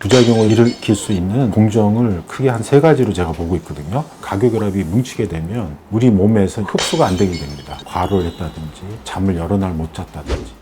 부작용을 일으킬 수 있는 공정을 크게 한 3가지로 제가 보고 있거든요. 가교결합이 뭉치게 되면 우리 몸에서 흡수가 안 되게 됩니다. 과로를 했다든지 잠을 여러 날 못 잤다든지.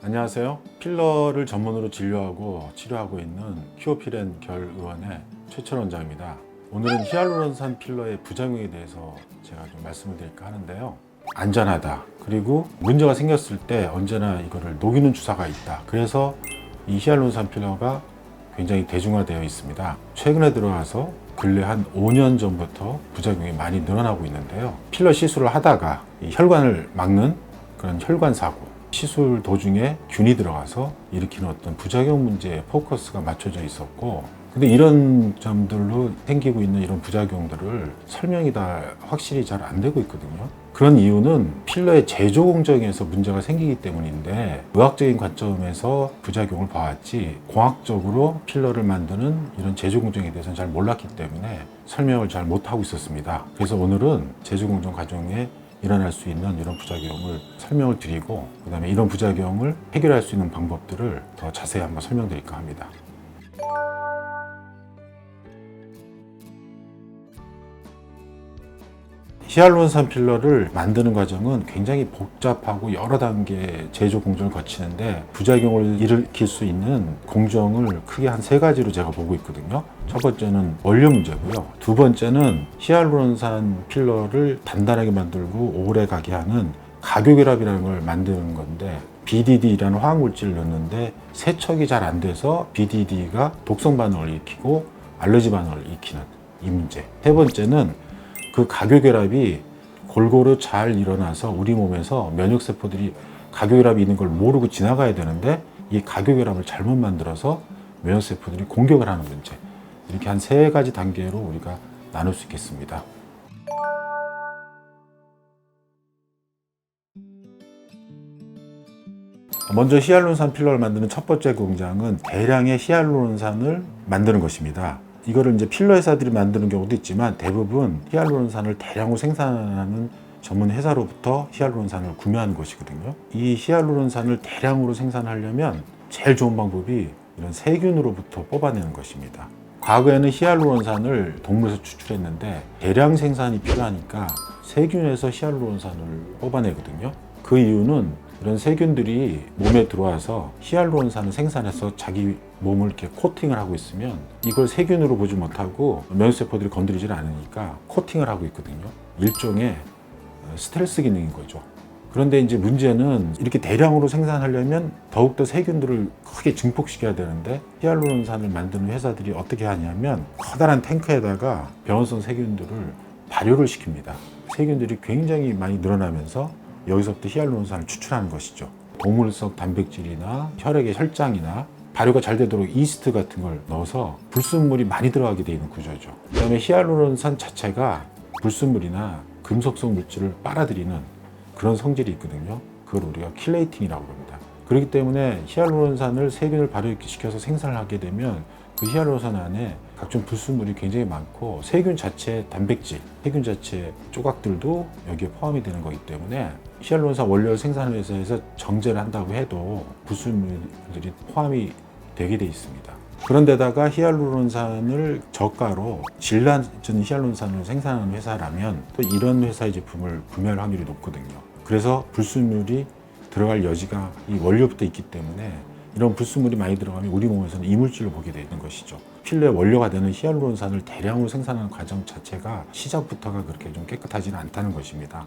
안녕하세요. 필러를 전문으로 진료하고 치료하고 있는 키오피렌 결의원의 최철 원장입니다. 오늘은 히알루론산 필러의 부작용에 대해서 제가 좀 말씀을 드릴까 하는데요. 안전하다. 그리고 문제가 생겼을 때 언제나 이거를 녹이는 주사가 있다. 그래서 이 히알루론산 필러가 굉장히 대중화되어 있습니다. 최근에 들어와서 근래 한 5년 전부터 부작용이 많이 늘어나고 있는데요. 필러 시술을 하다가 이 혈관을 막는 그런 혈관 사고, 시술 도중에 균이 들어가서 일으키는 어떤 부작용 문제에 포커스가 맞춰져 있었고, 근데 이런 점들로 생기고 있는 이런 부작용들을 설명이 다 확실히 잘 안 되고 있거든요. 그런 이유는 필러의 제조 공정에서 문제가 생기기 때문인데, 의학적인 관점에서 부작용을 봐왔지 공학적으로 필러를 만드는 이런 제조 공정에 대해서는 잘 몰랐기 때문에 설명을 잘 못하고 있었습니다. 그래서 오늘은 제조 공정 과정에 일어날 수 있는 이런 부작용을 설명을 드리고, 그 다음에 이런 부작용을 해결할 수 있는 방법들을 더 자세히 한번 설명드릴까 합니다. 히알루론산 필러를 만드는 과정은 굉장히 복잡하고 여러 단계 제조 공정을 거치는데, 부작용을 일으킬 수 있는 공정을 크게 한 3가지로 제가 보고 있거든요. 첫 번째는 원료 문제고요. 두 번째는 히알루론산 필러를 단단하게 만들고 오래 가게 하는 가교결합이라는 걸 만드는 건데, BDD라는 화학물질을 넣는데 세척이 잘 안 돼서 BDD가 독성 반응을 일으키고 알러지 반응을 일으키는 이 문제. 세 번째는 그 가교결합이 골고루 잘 일어나서 우리 몸에서 면역세포들이 가교결합이 있는 걸 모르고 지나가야 되는데, 이 가교결합을 잘못 만들어서 면역세포들이 공격을 하는 문제. 이렇게 한 3가지 단계로 우리가 나눌 수 있겠습니다. 먼저 히알루론산 필러를 만드는 첫 번째 공장은 대량의 히알루론산을 만드는 것입니다. 이거를 이제 필러 회사들이 만드는 경우도 있지만, 대부분 히알루론산을 대량으로 생산하는 전문 회사로부터 히알루론산을 구매하는 것이거든요. 이 히알루론산을 대량으로 생산하려면 제일 좋은 방법이 이런 세균으로부터 뽑아내는 것입니다. 과거에는 히알루론산을 동물에서 추출했는데 대량 생산이 필요하니까 세균에서 히알루론산을 뽑아내거든요. 그 이유는 이런 세균들이 몸에 들어와서 히알루론산을 생산해서 자기 몸을 이렇게 코팅을 하고 있으면 이걸 세균으로 보지 못하고 면역세포들이 건드리질 않으니까 코팅을 하고 있거든요. 일종의 스텔스 기능인 거죠. 그런데 이제 문제는 이렇게 대량으로 생산하려면 더욱더 세균들을 크게 증폭시켜야 되는데, 히알루론산을 만드는 회사들이 어떻게 하냐면 커다란 탱크에다가 병원성 세균들을 발효를 시킵니다. 세균들이 굉장히 많이 늘어나면서 여기서부터 히알루론산을 추출하는 것이죠. 동물성 단백질이나 혈액의 혈장이나 발효가 잘 되도록 이스트 같은 걸 넣어서 불순물이 많이 들어가게 되어 있는 구조죠. 그 다음에 히알루론산 자체가 불순물이나 금속성 물질을 빨아들이는 그런 성질이 있거든요. 그걸 우리가 킬레이틴이라고 합니다. 그렇기 때문에 히알루론산을 세균을 발효시켜서 생산을 하게 되면 그 히알루론산 안에 각종 불순물이 굉장히 많고, 세균 자체 단백질, 세균 자체 조각들도 여기에 포함이 되는 거기 때문에 히알루론산 원료를 생산하는 회사에서 정제를 한다고 해도 불순물들이 포함이 되게 돼 있습니다. 그런데다가 히알루론산을 저가로 질 낮은 히알루론산을 생산하는 회사라면 또 이런 회사의 제품을 구매할 확률이 높거든요. 그래서 불순물이 들어갈 여지가 이 원료부터 있기 때문에 이런 불순물이 많이 들어가면 우리 몸에서는 이물질로 보게 되는 것이죠. 필러의 원료가 되는 히알루론산을 대량으로 생산하는 과정 자체가 시작부터가 그렇게 좀 깨끗하지는 않다는 것입니다.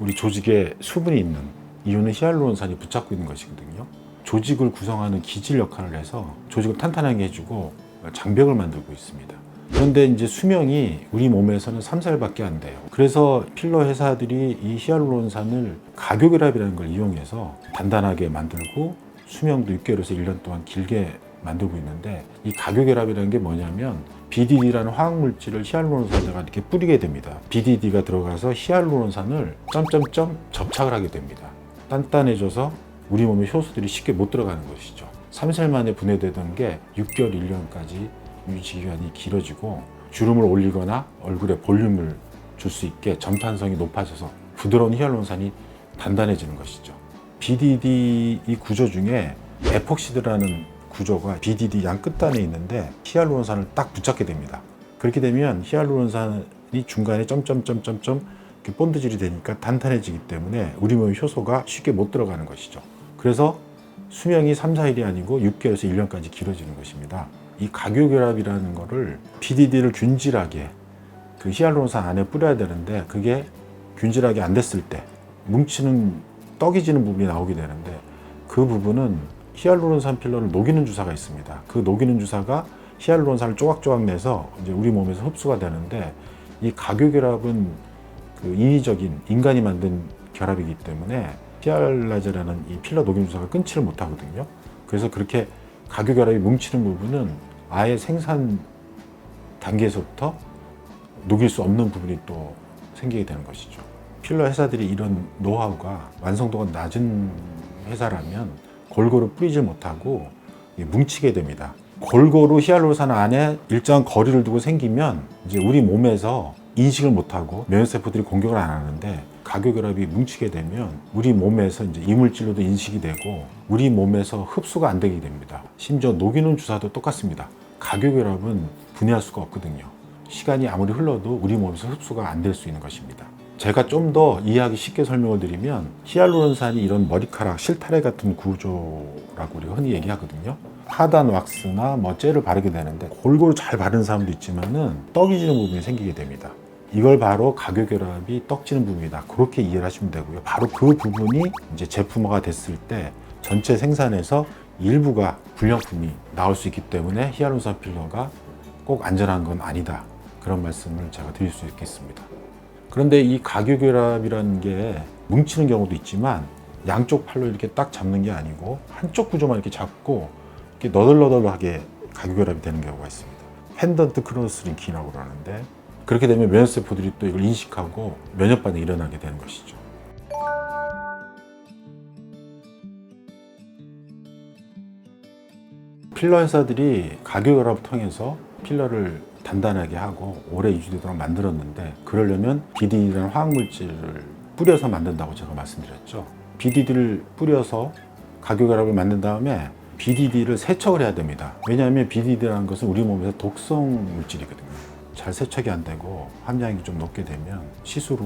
우리 조직에 수분이 있는 이유는 히알루론산이 붙잡고 있는 것이거든요. 조직을 구성하는 기질 역할을 해서 조직을 탄탄하게 해주고 장벽을 만들고 있습니다. 그런데 이제 수명이 우리 몸에서는 3-4일밖에 안 돼요. 그래서 필러 회사들이 이 히알루론산을 가교결합이라는 걸 이용해서 단단하게 만들고 수명도 6개월에서 1년 동안 길게 만들고 있는데, 이 가교결합이라는 게 뭐냐면 BDD라는 화학물질을 히알루론산에다가 이렇게 뿌리게 됩니다. BDD가 들어가서 히알루론산을 점점점 접착을 하게 됩니다. 단단해져서 우리 몸의 효소들이 쉽게 못 들어가는 것이죠. 3셀 만에 분해되던 게 6개월, 1년까지 유지 기간이 길어지고 주름을 올리거나 얼굴에 볼륨을 줄 수 있게 점탄성이 높아져서 부드러운 히알루론산이 단단해지는 것이죠. BDD 이 구조 중에 에폭시드라는 구조가 BDD 양 끝단에 있는데 히알루론산을 딱 붙잡게 됩니다. 그렇게 되면 히알루론산이 중간에 점점점점점 이렇게 본드질이 되니까 단단해지기 때문에 우리 몸의 효소가 쉽게 못 들어가는 것이죠. 그래서 수명이 3, 4일이 아니고 6개월에서 1년까지 길어지는 것입니다. 이 각유결합이라는 거를 BDD를 균질하게 그 히알루론산 안에 뿌려야 되는데 그게 균질하게 안 됐을 때 뭉치는 떡이지는 부분이 나오게 되는데 그 부분은 히알루론산 필러를 녹이는 주사가 있습니다. 그 녹이는 주사가 히알루론산을 조각조각 내서 이제 우리 몸에서 흡수가 되는데 이 각유결합은 그 인위적인 인간이 만든 결합이기 때문에 히알라제라는 이 필러 녹이는 주사가 끊지를 못하거든요. 그래서 그렇게 각유결합이 뭉치는 부분은 아예 생산 단계에서부터 녹일 수 없는 부분이 또 생기게 되는 것이죠. 필러 회사들이 이런 노하우가 완성도가 낮은 회사라면 골고루 뿌리질 못하고 뭉치게 됩니다. 골고루 히알루론산 안에 일정한 거리를 두고 생기면 이제 우리 몸에서 인식을 못하고 면역세포들이 공격을 안 하는데 각유결합이 뭉치게 되면 우리 몸에서 이제 이물질로도 인식이 되고 우리 몸에서 흡수가 안 되게 됩니다. 심지어 녹이는 주사도 똑같습니다. 각유결합은 분해할 수가 없거든요. 시간이 아무리 흘러도 우리 몸에서 흡수가 안 될 수 있는 것입니다. 제가 좀 더 이해하기 쉽게 설명을 드리면 히알루론산이 이런 머리카락, 실타래 같은 구조라고 우리가 흔히 얘기하거든요. 하단 왁스나 뭐 젤을 바르게 되는데 골고루 잘 바르는 사람도 있지만은 떡이지는 부분이 생기게 됩니다. 이걸 바로 각유결합이 떡지는 부분이다. 그렇게 이해를 하시면 되고요. 바로 그 부분이 이제 제품화가 됐을 때 전체 생산에서 일부가 불량품이 나올 수 있기 때문에 히알루론산 필러가 꼭 안전한 건 아니다. 그런 말씀을 제가 드릴 수 있겠습니다. 그런데 이 각유결합이라는 게 뭉치는 경우도 있지만 양쪽 팔로 이렇게 딱 잡는 게 아니고 한쪽 구조만 이렇게 잡고 이렇게 너덜너덜하게 각유결합이 되는 경우가 있습니다. 펜던트 크로스 링킹이라고 그러는데 그렇게 되면 면역세포들이 또 이걸 인식하고 면역 반응이 일어나게 되는 것이죠. 필러 회사들이 각유결합을 통해서 필러를 단단하게 하고 오래 유지되도록 만들었는데 그러려면 BDD라는 화학물질을 뿌려서 만든다고 제가 말씀드렸죠. BDD를 뿌려서 각유결합을 만든 다음에 BDD를 세척을 해야 됩니다. 왜냐하면 BDD라는 것은 우리 몸에서 독성 물질이거든요. 잘 세척이 안 되고 함량이 좀 높게 되면 시술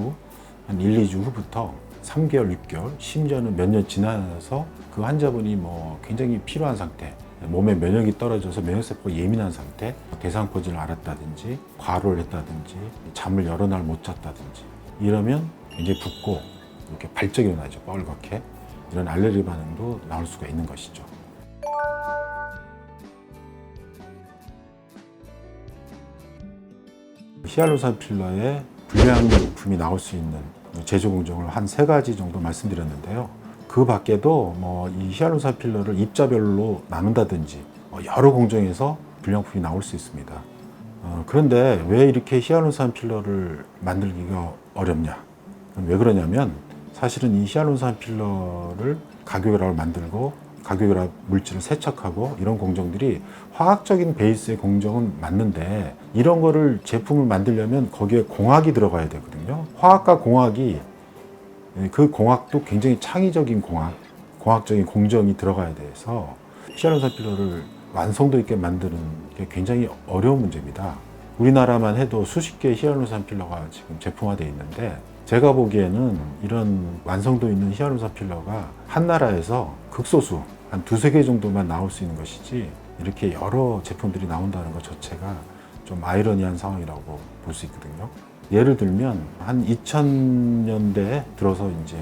한 1, 2주 후부터 3개월, 6개월, 심지어는 몇 년 지나서 그 환자분이 뭐 굉장히 피로한 상태, 몸의 면역이 떨어져서 면역세포가 예민한 상태, 대상포진을 앓았다든지 과로를 했다든지 잠을 여러 날 못 잤다든지 이러면 굉장히 붓고 이렇게 발적이 나죠. 뻘겋게. 이런 알레르기 반응도 나올 수가 있는 것이죠. 히알루론산 필러에 불량품이 나올 수 있는 제조 공정을 한 3가지 정도 말씀드렸는데요. 그 밖에도 뭐 이 히알루론산 필러를 입자별로 나눈다든지 여러 공정에서 불량품이 나올 수 있습니다. 그런데 왜 이렇게 히알루론산 필러를 만들기가 어렵냐? 왜 그러냐면 사실은 이 히알루론산 필러를 각유결합을 만들고 각유결합 물질을 세척하고 이런 공정들이 화학적인 베이스의 공정은 맞는데 이런 거를 제품을 만들려면 거기에 공학이 들어가야 되거든요. 화학과 공학이 그 공학도 굉장히 창의적인 공학적인 공정이 들어가야 돼서 히알루론산 필러를 완성도 있게 만드는 게 굉장히 어려운 문제입니다. 우리나라만 해도 수십 개의 히알루론산 필러가 지금 제품화되어 있는데 제가 보기에는 이런 완성도 있는 히알루론산 필러가 한 나라에서 극소수 한 2-3개 정도만 나올 수 있는 것이지 이렇게 여러 제품들이 나온다는 것 자체가 좀 아이러니한 상황이라고 볼 수 있거든요. 예를 들면 한 2000년대에 들어서 이제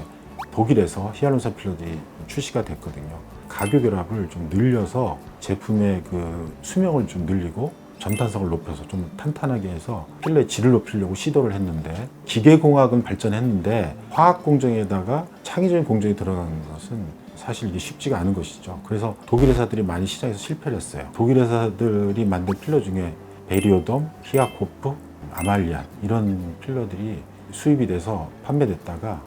독일에서 히알루론산 필러들이 출시가 됐거든요. 각유결합을 좀 늘려서 제품의 그 수명을 좀 늘리고 점탄성을 높여서 좀 탄탄하게 해서 필러의 질을 높이려고 시도를 했는데 기계공학은 발전했는데 화학 공정에다가 창의적인 공정이 들어가는 것은 사실 이게 쉽지가 않은 것이죠. 그래서 독일 회사들이 많이 시장에서 실패를 했어요. 독일 회사들이 만든 필러 중에 베리오돔, 히아코프, 아말리안 이런 필러들이 수입이 돼서 판매됐다가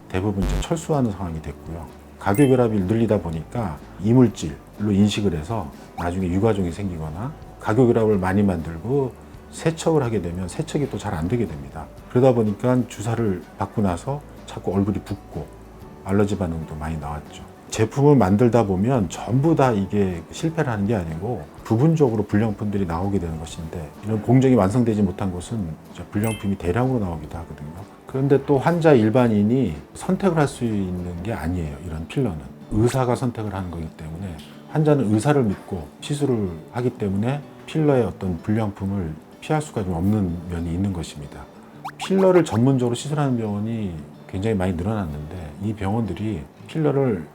대부분 이제 철수하는 상황이 됐고요. 가교결합을 늘리다 보니까 이물질로 인식을 해서 나중에 유가종이 생기거나 가교결합을 많이 만들고 세척을 하게 되면 세척이 또 잘 안 되게 됩니다. 그러다 보니까 주사를 받고 나서 자꾸 얼굴이 붓고 알러지 반응도 많이 나왔죠. 제품을 만들다 보면 전부 다 이게 실패를 하는 게 아니고 부분적으로 불량품들이 나오게 되는 것인데, 이런 공정이 완성되지 못한 것은 불량품이 대량으로 나오기도 하거든요. 그런데 또 환자 일반인이 선택을 할 수 있는 게 아니에요. 이런 필러는 의사가 선택을 하는 거기 때문에, 환자는 의사를 믿고 시술을 하기 때문에 필러의 어떤 불량품을 피할 수가 좀 없는 면이 있는 것입니다. 필러를 전문적으로 시술하는 병원이 굉장히 많이 늘어났는데, 이 병원들이 필러를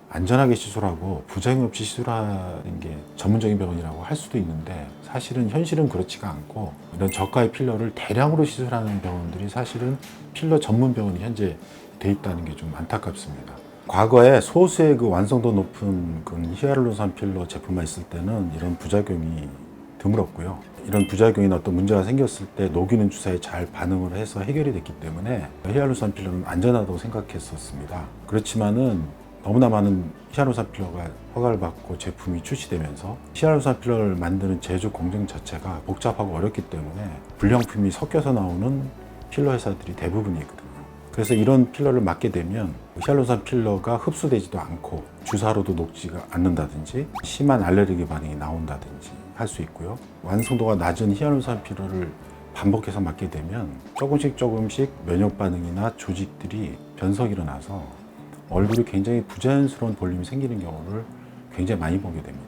안전하게 시술하고 부작용 없이 시술하는 게 전문적인 병원이라고 할 수도 있는데, 사실은 현실은 그렇지가 않고, 이런 저가의 필러를 대량으로 시술하는 병원들이 사실은 필러 전문 병원이 현재 돼 있다는 게 좀 안타깝습니다. 과거에 소수의 그 완성도 높은 그 히알루론산 필러 제품만 있을 때는 이런 부작용이 드물었고요. 이런 부작용이나 어떤 문제가 생겼을 때 녹이는 주사에 잘 반응을 해서 해결이 됐기 때문에 히알루론산 필러는 안전하다고 생각했었습니다. 그렇지만은 너무나 많은 히알루론산 필러가 허가를 받고 제품이 출시되면서 히알루론산 필러를 만드는 제조 공정 자체가 복잡하고 어렵기 때문에 불량품이 섞여서 나오는 필러 회사들이 대부분이거든요. 그래서 이런 필러를 맞게 되면 히알루론산 필러가 흡수되지도 않고 주사로도 녹지가 않는다든지 심한 알레르기 반응이 나온다든지 할 수 있고요. 완성도가 낮은 히알루론산 필러를 반복해서 맞게 되면 조금씩 면역 반응이나 조직들이 변성이 일어나서 얼굴이 굉장히 부자연스러운 볼륨이 생기는 경우를 굉장히 많이 보게 됩니다.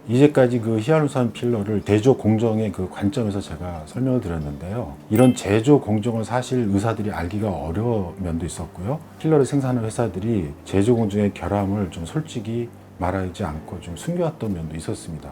이제까지 그 히알루론산 필러를 제조 공정의 그 관점에서 제가 설명을 드렸는데요. 이런 제조 공정을 사실 의사들이 알기가 어려운 면도 있었고요. 필러를 생산하는 회사들이 제조 공정의 결함을 좀 솔직히 말하지 않고 좀 숨겨왔던 면도 있었습니다.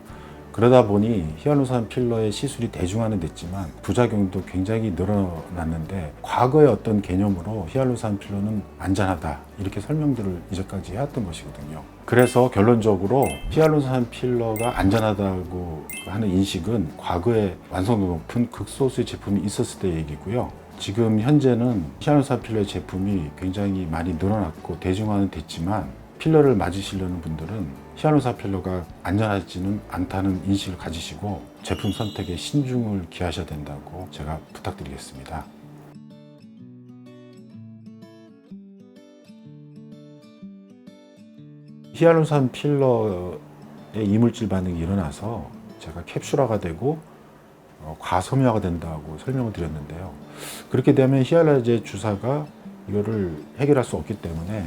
그러다 보니 히알루론산 필러의 시술이 대중화는 됐지만 부작용도 굉장히 늘어났는데, 과거의 어떤 개념으로 히알루론산 필러는 안전하다 이렇게 설명들을 이제까지 해왔던 것이거든요. 그래서 결론적으로 히알루론산 필러가 안전하다고 하는 인식은 과거에 완성도 높은 극소수의 제품이 있었을 때 얘기고요. 지금 현재는 히알루론산 필러의 제품이 굉장히 많이 늘어났고 대중화는 됐지만, 필러를 맞으시려는 분들은 히알루론산 필러가 안전하지는 않다는 인식을 가지시고 제품 선택에 신중을 기하셔야 된다고 제가 부탁드리겠습니다. 히알루론산 필러의 이물질 반응이 일어나서 제가 캡슐화가 되고 과섬유화가 된다고 설명을 드렸는데요. 그렇게 되면 히알라제 주사가 이거를 해결할 수 없기 때문에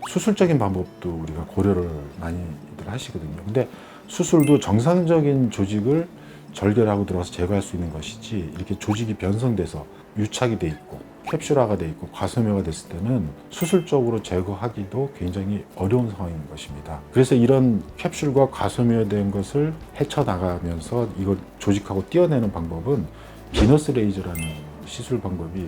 수술적인 방법도 우리가 고려를 많이들 하시거든요. 근데 수술도 정상적인 조직을 절개하고 들어가서 제거할 수 있는 것이지, 이렇게 조직이 변성돼서 유착이 돼 있고 캡슐화가 돼 있고 과섬유화가 됐을 때는 수술적으로 제거하기도 굉장히 어려운 상황인 것입니다. 그래서 이런 캡슐과 과섬유화된 것을 헤쳐나가면서 이걸 조직하고 떼어내는 방법은 비너스 레이저라는 시술 방법이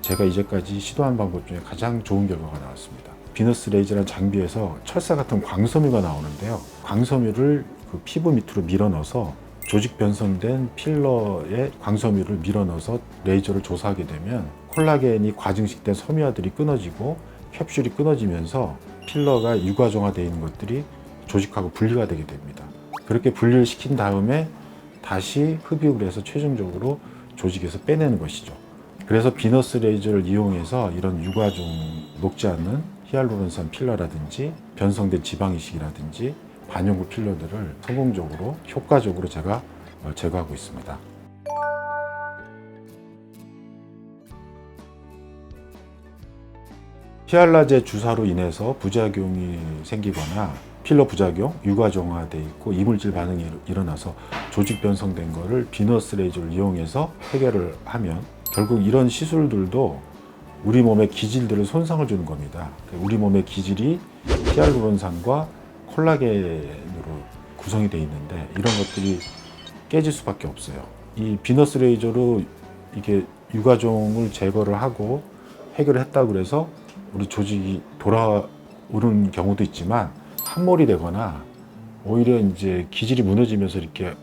제가 이제까지 시도한 방법 중에 가장 좋은 결과가 나왔습니다. 비너스 레이저라는 장비에서 철사 같은 광섬유가 나오는데요. 광섬유를 그 피부 밑으로 밀어 넣어서 조직 변성된 필러에 광섬유를 밀어 넣어서 레이저를 조사하게 되면 콜라겐이 과증식된 섬유화들이 끊어지고 캡슐이 끊어지면서 필러가 유과정화되어 있는 것들이 조직하고 분리가 되게 됩니다. 그렇게 분리를 시킨 다음에 다시 흡입을 해서 최종적으로 조직에서 빼내는 것이죠. 그래서 비너스 레이저를 이용해서 이런 유과종 녹지 않는 히알루론산 필러라든지 변성된 지방이식이라든지 반영구 필러들을 성공적으로 효과적으로 제가 제거하고 있습니다. 히알라제 주사로 인해서 부작용이 생기거나 필러 부작용, 유과정화돼 있고 이물질 반응이 일어나서 조직 변성된 거를 비너스 레이저를 이용해서 해결을 하면 결국 이런 시술들도 우리 몸의 기질들을 손상을 주는 겁니다. 우리 몸의 기질이 히알루론산과 콜라겐으로 구성이 되어 있는데 이런 것들이 깨질 수밖에 없어요. 이 비너스 레이저로 이게 유과종을 제거를 하고 해결을 했다고 그래서 우리 조직이 돌아오는 경우도 있지만 함몰이 되거나 오히려 이제 기질이 무너지면서 이렇게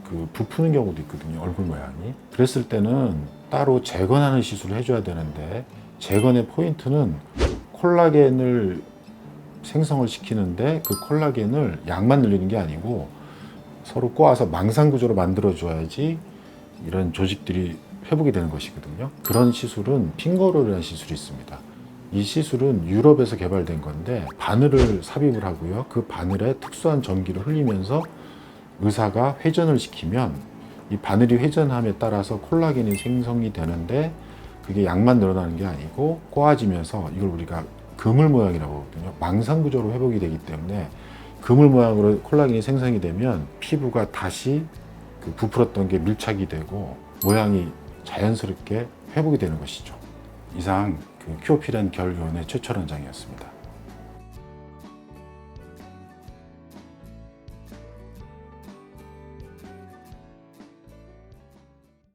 그 부푸는 경우도 있거든요. 얼굴 모양이. 그랬을 때는 따로 재건하는 시술을 해줘야 되는데, 재건의 포인트는 콜라겐을 생성을 시키는데 그 콜라겐을 양만 늘리는 게 아니고 서로 꼬아서 망상 구조로 만들어 줘야지 이런 조직들이 회복이 되는 것이거든요. 그런 시술은 핑거롤이라는 시술이 있습니다. 이 시술은 유럽에서 개발된 건데 바늘을 삽입을 하고요. 그 바늘에 특수한 전기를 흘리면서 의사가 회전을 시키면 이 바늘이 회전함에 따라서 콜라겐이 생성이 되는데 그게 양만 늘어나는 게 아니고 꼬아지면서 이걸 우리가 그물 모양이라고 하거든요. 망상 구조로 회복이 되기 때문에 그물 모양으로 콜라겐이 생성이 되면 피부가 다시 그 부풀었던 게 밀착이 되고 모양이 자연스럽게 회복이 되는 것이죠. 이상 그 큐어필 앤 결 요원의 최철 원장이었습니다.